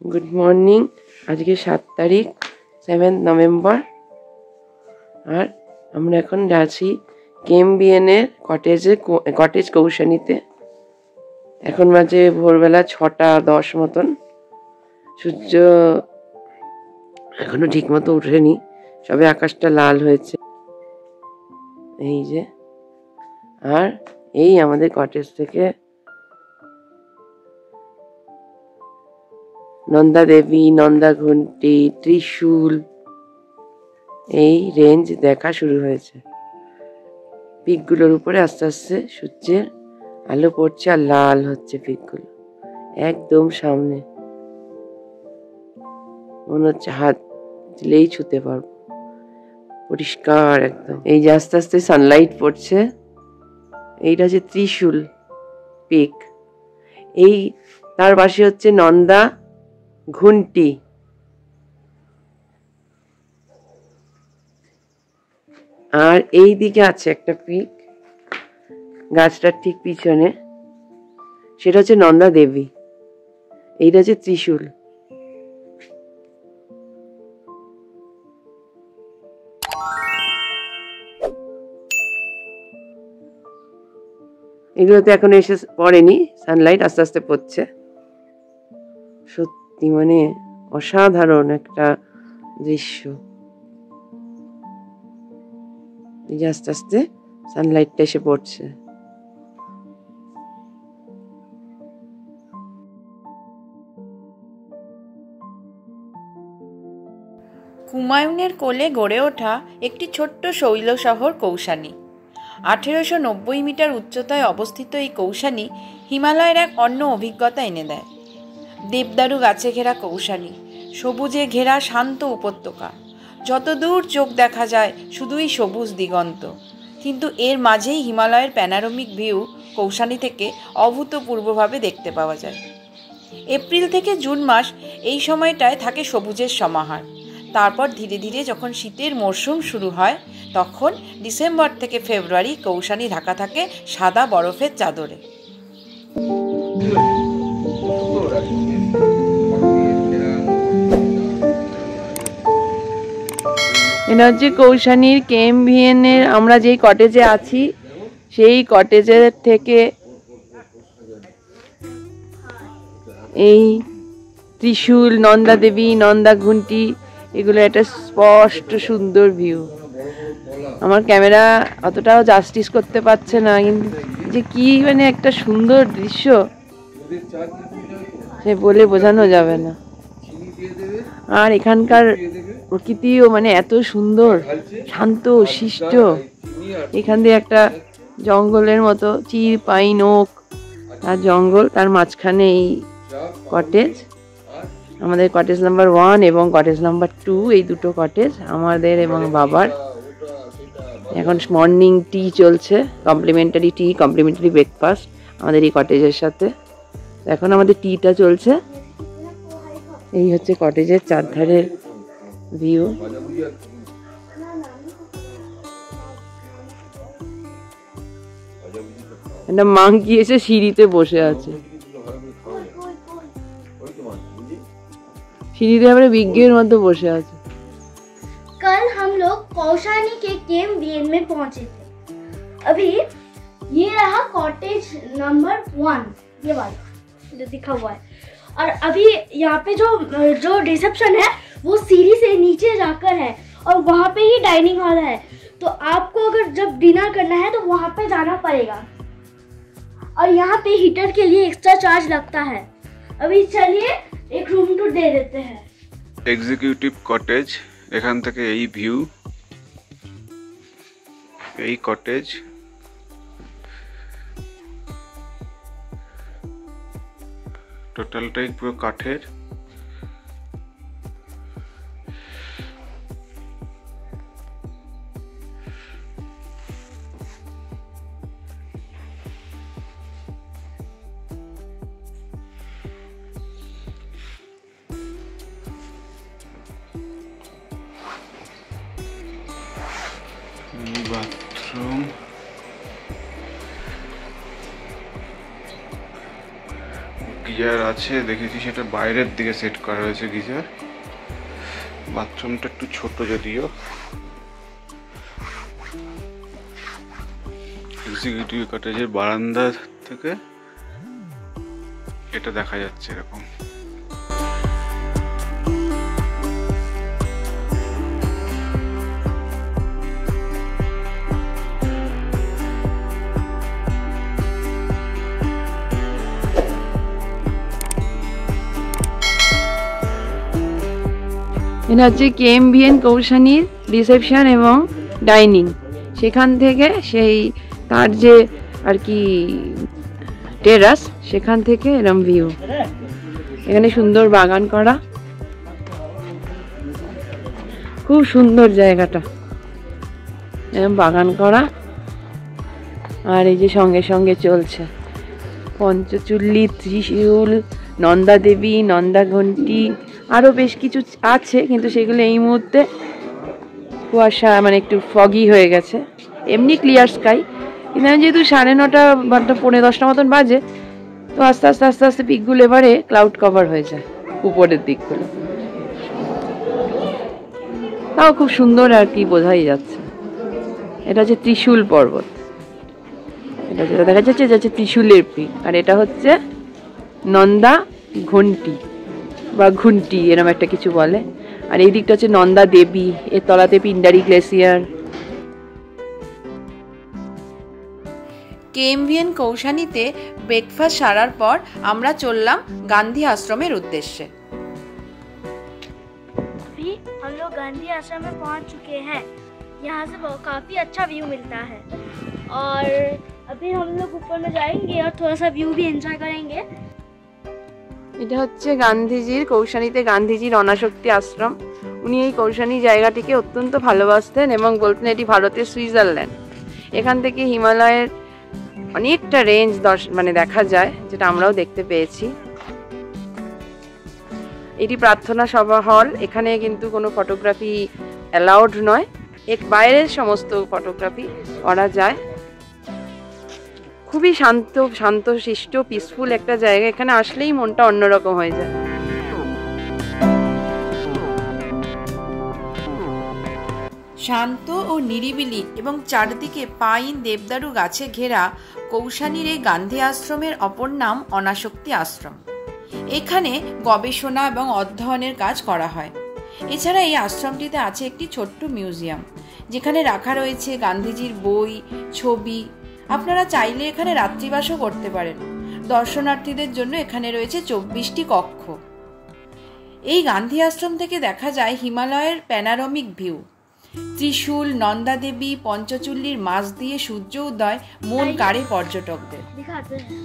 Good morning. आज के 7 तारीख 7 नवेम्बर और আমরা এখন যাচ্ছি কেএমবিএন এর কটেজ কৌশানীতে। এখন বাজে ভোরবেলা 6:10 মতন। সূর্য এখনো ঠিক মতো ওঠেনি, সবে আকাশটা লাল হয়েছে। এই যে, আর এই আমাদের কটেজ থেকে নন্দা দেবী, নন্দা ঘুন্টি, ত্রিশূল এই রেঞ্জ দেখা শুরু হয়েছে। পিকগুলোর উপরে আস্তে আস্তে সূর্যের আলো পড়ছে আর লাল হচ্ছে পিকগুলো একদম সামনে। মনে হচ্ছে হাত দিলেই ছুতে পারবো, পরিষ্কার একদম। এই যে আস্তে আস্তে সানলাইট পড়ছে। এইটা হচ্ছে ত্রিশূল পিক। এই তার পাশে হচ্ছে নন্দা ঘুন্টি। আর এই দিকে আছে একটা পিক গাছটার ঠিক পিছনে, সেটা হচ্ছে নন্দা দেবী। এইটা হচ্ছে ত্রিশূল। এগুলোতে এখন এসে পড়েনি, সানলাইট আস্তে আস্তে পড়ছে। সত্যি মানে অসাধারণ একটা দৃশ্য। এই যে আস্তে আস্তে সানলাইটটা এসে পড়ছে। হুমায়ুনের কোলে গড়ে ওঠা একটি ছোট্ট শৈল শহর কৌশানী। 1890 মিটার উচ্চতায় অবস্থিত এই কৌশানী হিমালয়ের এক অন্য অভিজ্ঞতা এনে দেয়। দেবদারু গাছে ঘেরা কৌশানী, সবুজে ঘেরা শান্ত উপত্যকা। যতদূর চোখ দেখা যায় শুধুই সবুজ দিগন্ত, কিন্তু এর মাঝেই হিমালয়ের প্যানোরামিক ভিউ কৌশানী থেকে অভূতপূর্বভাবে দেখতে পাওয়া যায়। এপ্রিল থেকে জুন মাস এই সময়টায় থাকে সবুজের সমাহার। তারপর ধীরে ধীরে যখন শীতের মরশুম শুরু হয়, তখন ডিসেম্বর থেকে ফেব্রুয়ারি কৌশানী ঢাকা থাকে সাদা বরফের চাদরে। এটা হচ্ছে কৌশানীর কেএমভিএন এর আমরা যেই কটেজে আছি সেই কটেজের থেকে এই ত্রিশূল, নন্দা দেবী, নন্দা ঘুন্টি এগুলো একটা স্পষ্ট সুন্দর ভিউ। আমার ক্যামেরা অতটাও জাস্টিস করতে পারছে না, কিন্তু যে কি মানে একটা সুন্দর দৃশ্য সে বলে বোঝানো যাবে না। আর এখানকার প্রকৃতিও মানে এত সুন্দর, শান্ত, শিষ্ট। এখান দিয়ে একটা জঙ্গলের মতো চির, পাইন, ওক আর জঙ্গল, তার মাঝখানে এই কটেজ। আমাদের কটেজ নাম্বার 1 এবং কটেজ নাম্বার 2 এই দুটো কটেজ আমাদের এবং বাবার। এখন মর্নিং টি চলছে, কমপ্লিমেন্টারি টি, কমপ্লিমেন্টারি ব্রেকফাস্ট আমাদের এই কটেজের সাথে। এখন আমাদের টিটা চলছে। এই হচ্ছে কটেজের চারধারের ভিউ। একটা মাংকি এসে সিঁড়িতে বসে আছে, सीढ़ी हमारे विज्ञान मध्य बसे আছে। कल हम लोग कौशानी के केएमवीएन में पहुंचे थे। अभी ये रहा कॉटेज नंबर 1, ये वाला जो दिखा हुआ है। और अभी यहाँ पे जो रिसेप्शन है वो सीढ़ी से नीचे जाकर है और वहाँ पे ही डाइनिंग हॉल है। तो आपको अगर जब डिनर करना है तो वहाँ पे जाना पड़ेगा और यहाँ पे हीटर के लिए एक्स्ट्रा चार्ज लगता है। अभी चलिए एक रूम टूर दे देते हैं। এক্সিকিউটিভ কটেজ, এখান থেকে এই ভিউ। এই কটেজ টোটালটাই পুরো কাঠের। বাথরুম, গিজার আছে দেখেছি, সেটা বাইরের দিকে সেট করা হয়েছে গিজার। বাথরুমটা একটু ছোট যদিও। এক্সিকিউটিভ কটেজের বারান্দা থেকে এটা দেখা যাচ্ছে এরকম। এটা হচ্ছে কেএমভিএন কৌশানীর রিসেপশন এবং ডাইনিং। সেখান থেকে সেই তার যে আর কি টেরাস, সেখান থেকে এরম ভিউ। এখানে সুন্দর বাগান করা, খুব সুন্দর জায়গাটা, এরম বাগান করা। আর এই যে সঙ্গে সঙ্গে চলছে পঞ্চচুল্লি, ত্রিশূল, নন্দা দেবী, নন্দা ঘণ্টি, আরও বেশ কিছু আছে, কিন্তু সেগুলো এই মুহূর্তে কুয়াশা, মানে একটু ফগি হয়ে গেছে। এমনি ক্লিয়ার স্কাই, কিন্তু যেহেতু 9:30 বা 9:45 মতন বাজে, তো আস্তে আস্তে আস্তে আস্তে পিকগুলো এবারে ক্লাউড কভার হয়ে যায় উপরের দিকগুলো। তাও খুব সুন্দর আর কি বোঝাই যাচ্ছে। এটা হচ্ছে ত্রিশূল পর্বত, এটা যেটা দেখা যাচ্ছে এটা হচ্ছে ত্রিশূলের পিক। আর এটা হচ্ছে নন্দা ঘণ্টি বা ঘুন্টি, এরকম একটা কিছু বলে। আর এই দিকটা হচ্ছে নন্দা দেবী, এর তলাতে পিন্ডারি গ্লেসিয়ার। কেএমভিএন কৌশানীতে ব্রেকফাস্ট সারার পর আমরা চললাম গান্ধী আশ্রমের উদ্দেশ্যে। अभी हम लोग गांधी आश्रम में पहुंच चुके हैं। यहाँ से काफ़ी अच्छा व्यू मिलता है और अभी हम लोग ऊपर में जाएंगे और थोड़ा सा व्यू भी एंजॉय करेंगे। এটা হচ্ছে গান্ধীজির, কৌশানীতে গান্ধীজির অনাসক্তি আশ্রম। উনি এই কৌশানী জায়গাটিকে অত্যন্ত ভালোবাসতেন এবং বলতেন এটি ভারতের সুইজারল্যান্ড। এখান থেকে হিমালয়ের অনেকটা রেঞ্জ মানে দেখা যায়, যেটা আমরাও দেখতে পেয়েছি। এটি প্রার্থনা সভা হল, এখানে কিন্তু কোনো ফটোগ্রাফি অ্যালাউড নয়, এর বাইরের সমস্ত ফটোগ্রাফি করা যায়। খুবই শান্ত শান্তশিষ্ট পিসফুল একটা জায়গা, এখানে আসলেই মনটা অন্যরকম হয়ে যায়। শান্ত ও নিরিবিলি এবং চারদিকে পাইন দেবদারু গাছে ঘেরা কৌশানীর এই গান্ধী আশ্রমের অপর নাম অনাসক্তি আশ্রম। এখানে গবেষণা এবং অধ্যয়নের কাজ করা হয়। এছাড়া এই আশ্রমটিতে আছে একটি ছোট্ট মিউজিয়াম, যেখানে রাখা রয়েছে গান্ধীজির বই, ছবি। আপনারা চাইলে এখানে রাত্রিবাসও করতে পারেন। দর্শনার্থীদের জন্য এখানে রয়েছে 24টি কক্ষ। এই গান্ধী আশ্রম থেকে দেখা যায় হিমালয়ের প্যানারোমিক ভিউ। ত্রিশূল, নন্দা দেবী, পঞ্চচুল্লির মাঝ দিয়ে সূর্য উদয় মন কাড়ে পর্যটকদের। दिखाते हैं,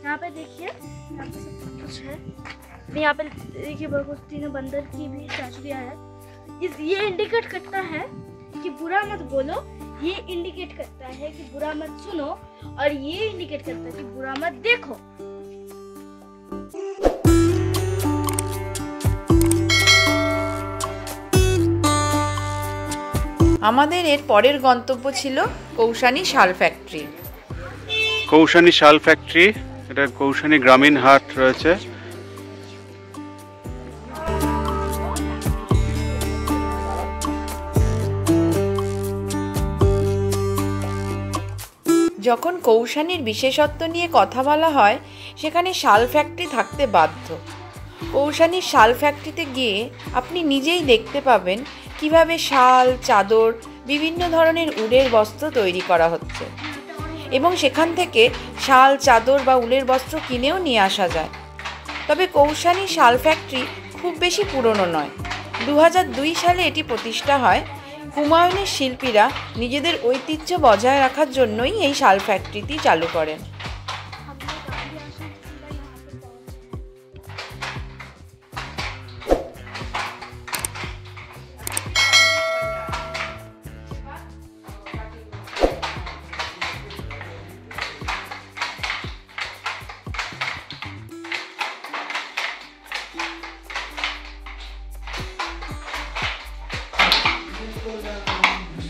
यहाँ पे देखिए, यहाँ पे सब कुछ है। यहाँ पे देखिए भगवती ने बंदर की भी स्टैचू दिया है। ये इंडिकेट करता है कि बुरा मत बोलो, ये इंडिकेट करता है कि बुरा मत सुनो, और ये इंडिकेट करता है कि बुरा मत देखो। আমাদের এর পরের গন্তব্য ছিল কৌশানী শাল ফ্যাক্টরি। কৌশানী শাল ফ্যাক্টরি, এটা কৌশানী গ্রামীণ হাট রয়েছে। যখন কৌশানীর বিশেষত্ব নিয়ে কথা বলা হয়, সেখানে শাল ফ্যাক্টরি থাকতে বাধ্য। কৌশানীর শাল ফ্যাক্টরিতে গিয়ে আপনি নিজেই দেখতে পাবেন কিভাবে শাল, চাদর, বিভিন্ন ধরনের উলের বস্ত্র তৈরি করা হচ্ছে, এবং সেখান থেকে শাল, চাদর বা উলের বস্ত্র কিনেও নিয়ে আসা যায়। তবে কৌশানী শাল ফ্যাক্টরি খুব বেশি পুরনো নয়। 2002 সালে এটি প্রতিষ্ঠা হয়। হুমায়ুনের শিল্পীরা নিজেদের ঐতিহ্য বজায় রাখার জন্যই এই শাল ফ্যাক্টরিটি চালু করেন।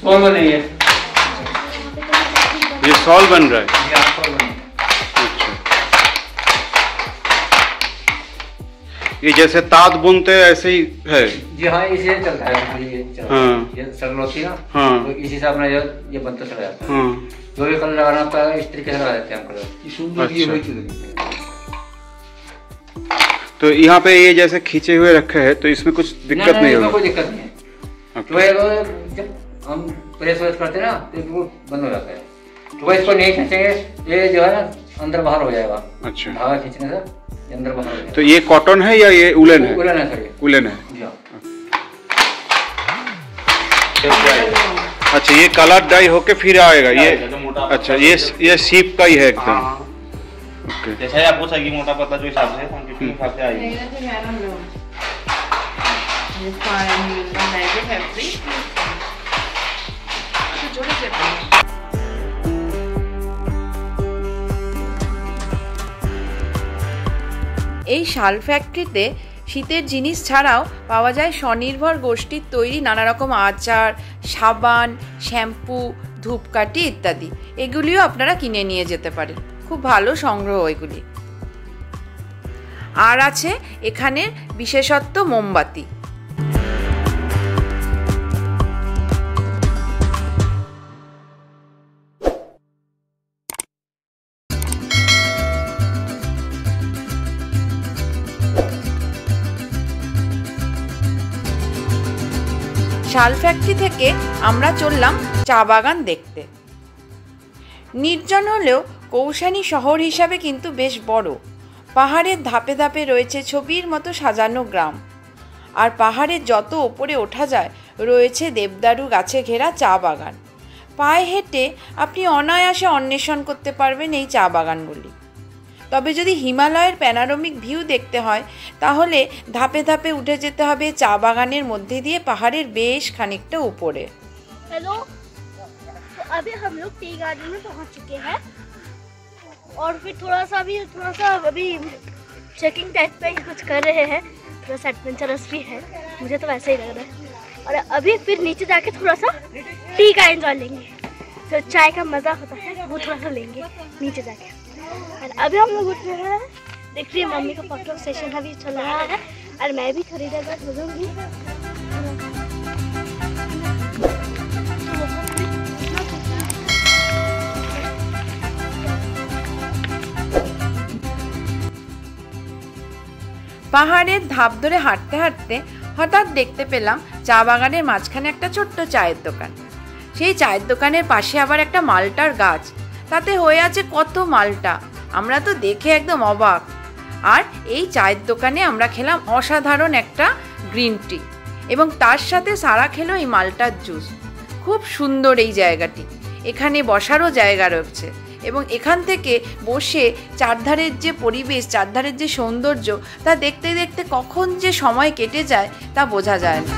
सॉल बन रही है, ये सॉल बन रहा है। ये आप सॉल बन अच्छा, ये जैसे ताद बुनते हैं ऐसे ही है। जी हाँ, इसे चलता है। ये चलता है। ये सरल होती है ना, तो इस हिसाब से ये बनता चला जाता है। जो भी कलर लगाना होता है इस तरीके से लगा देते हैं हम कलर। तो यहाँ पे ये जैसे खींचे हुए रखे हैं, तो इसमें कुछ दिक्कत नहीं होगी? कोई दिक्कत नहीं है। जब हम प्रेस वेस करते हैं ना तो बिल्कुल बंद हो जाता है। तो इसको नहीं खींचेंगे ये जो है ना अंदर बाहर हो जाएगा। अच्छा, धागा खींचने से ये अंदर बाहर हो जाएगा। तो ये कॉटन है या ये उलन है? उलन है सर, ये उलन है। जी हाँ। अच्छा, ये कलर डाई होके फिर आएगा ये? अच्छा, ये सीप का ही है एकदम। ओके, जैसे आपको चाहिए मोटा पतला जो हिसाब से क्वांटिटी हिसाब से आएगी। এই শাল ফ্যাক্টরিতে শীতের জিনিস ছাড়াও পাওয়া যায় স্বনির্ভর গোষ্ঠীর তৈরি নানা রকম আচার, সাবান, শ্যাম্পু, ধূপকাঠি ইত্যাদি। এগুলিও আপনারা কিনে নিয়ে যেতে পারেন, খুব ভালো সংগ্রহ এগুলি। আর আছে এখানের বিশেষত্ব মোমবাতি। শাল ফ্যাক্টরি থেকে আমরা চললাম চা বাগান দেখতে। নির্জন হলেও কৌশানী শহর হিসাবে কিন্তু বেশ বড়। পাহাড়ের ধাপে ধাপে রয়েছে ছবির মতো সাজানো গ্রাম, আর পাহাড়ের যত ওপরে ওঠা যায় রয়েছে দেবদারু গাছে ঘেরা চা বাগান। পায়ে হেঁটে আপনি অনায়াসে অন্বেষণ করতে পারবেন এই চা বাগানগুলি। তবে যদি হিমালয়ের প্যানোরামিক ভিউ দেখতে হয় তাহলে ধাপে ধাপে উঠে যেতে হবে চা বাগানের মধ্যে দিয়ে পাহাড়ের বেশ খানিকটা উপরে। हेलो, तो अभी हम लोग टी गार्डन में पहुंच चुके हैं और फिर थोड़ा सा अभी चेकिंग टाइप पे कुछ कर रहे हैं। थोड़ा सा एडवेंचरस भी है, मुझे तो वैसे ही लग रहा है। और अभी फिर नीचे जाके थोड़ा सा टी का एंजॉय लेंगे, जो चाय का मज़ा होता है वो थोड़ा सा लेंगे नीचे जाके। और अभी हम लोग उठ रहे हैं, देख रही है मम्मी का फोटो सेशन अभी चल रहा है और मैं भी खरीदारी करूँगी। পাহাড়ের ধাপ ধরে হাঁটতে হাঁটতে হঠাৎ দেখতে পেলাম চা বাগানের মাঝখানে একটা ছোট্ট চায়ের দোকান। সেই চায়ের দোকানের পাশে আবার একটা মালটার গাছ, তাতে হয়ে আছে কত মালটা। আমরা তো দেখে একদম অবাক। আর এই চায়ের দোকানে আমরা খেলাম অসাধারণ একটা গ্রিন টি, এবং তার সাথে সারা খেলো এই মালটার জুস। খুব সুন্দর এই জায়গাটি, এখানে বসারও জায়গা রয়েছে, এবং এখান থেকে বসে চারধারের যে পরিবেশ, চারধারের যে সৌন্দর্য, তা দেখতে দেখতে কখন যে সময় কেটে যায় তা বোঝা যায় না।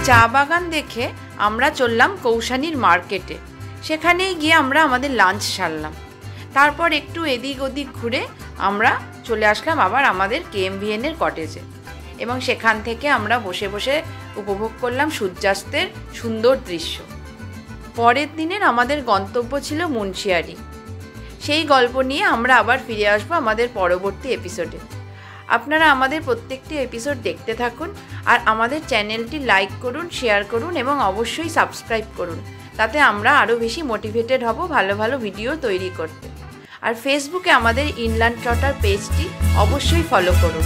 চা বাগান দেখে আমরা চললাম কৌশানীর মার্কেটে। সেখানেই গিয়ে আমরা আমাদের লাঞ্চ সারলাম। তারপর একটু এদিক ওদিক ঘুরে আমরা চলে আসলাম আবার আমাদের কেএমভিএনের কটেজে, এবং সেখান থেকে আমরা বসে বসে উপভোগ করলাম সূর্যাস্তের সুন্দর দৃশ্য। পরের দিনের আমাদের গন্তব্য ছিল মুন্সিয়ারি। সেই গল্প নিয়ে আমরা আবার ফিরে আসবো আমাদের পরবর্তী এপিসোডে। আপনারা আমাদের প্রত্যেকটি এপিসোড দেখতে থাকুন আর আমাদের চ্যানেলটি লাইক করুন, শেয়ার করুন এবং অবশ্যই সাবস্ক্রাইব করুন। তাতে আমরা আরও বেশি মোটিভেটেড হব ভালো ভালো ভিডিও তৈরি করতে। আর ফেসবুকে আমাদের ইনল্যান্ড ট্রটার পেজটি অবশ্যই ফলো করুন।